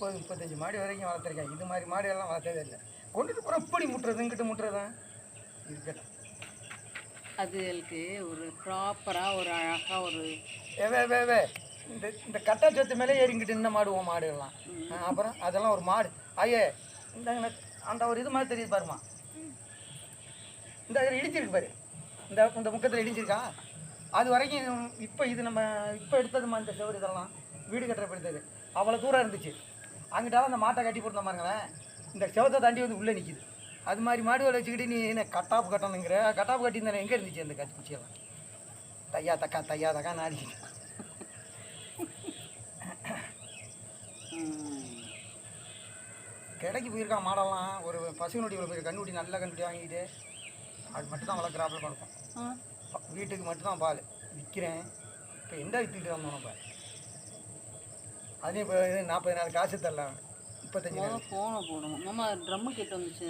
35 மாடு வரைக்கும் வளர்த்துருக்கேன். இது மாதிரி மாடு எல்லாம் வளர்த்ததே இல்லை. கொண்டுட்டு போகிற இப்படி முட்டுறது இங்கிட்டு முட்டுறதான் இருக்கட்டும். அதுகளுக்கு ஒரு ப்ராப்பராக ஒரு அழகாக ஒரு வே இந்த இந்த கட்டா சொத்து மேலே ஏறிங்கிட்டு இந்த மாடுவோம் மாடு எல்லாம். அப்புறம் அதெல்லாம் ஒரு மாடு ஐயே இந்த அந்த ஒரு இது மாதிரி தெரியுது பாருமா. இந்த இடிச்சிருக்கு பாரு, இந்த இந்த முக்கத்தில் இடிச்சிருக்கா. அது வரைக்கும் இப்போ இது நம்ம இப்போ எடுத்ததுமா இந்த செவரு இதெல்லாம் வீடு கட்டுறப்ப எடுத்தது அவ்வளோ தூரம் இருந்துச்சு. அங்கிட்டாலும் அந்த மாட்டை கட்டி போட்டு பாருங்களேன், இந்த செவத்தை தாண்டி வந்து உள்ளே நிற்கிது. அது மாதிரி மாடுகளை வச்சுக்கிட்டு நீ என்ன கட்டாப்பு கட்டணுங்கிற கட்டாப்பு கட்டியிருந்தேன். எங்கே இருந்துச்சு அந்த கட்சி குச்சியெல்லாம்? தையா தக்கா நாடி கடைக்கு போயிருக்கான் மாடெல்லாம். ஒரு பசுனுடைய போய் கண்ணுட்டி நல்ல கண்ணுட்டி வாங்கிட்டு அது மட்டும் தான் வளர்க்குறாப்புல பழக்கம். வீட்டுக்கு மட்டும்தான் பால் விற்கிறேன். இப்போ எந்த விற்றுக்கிட்டு வந்தோம் நம்ம? அதையும் இப்போ 40 நாள் காசு தரலாம். 35 ஃபோனை போடணும். நம்ம ட்ரம்மு கிட்ட வந்துச்சு.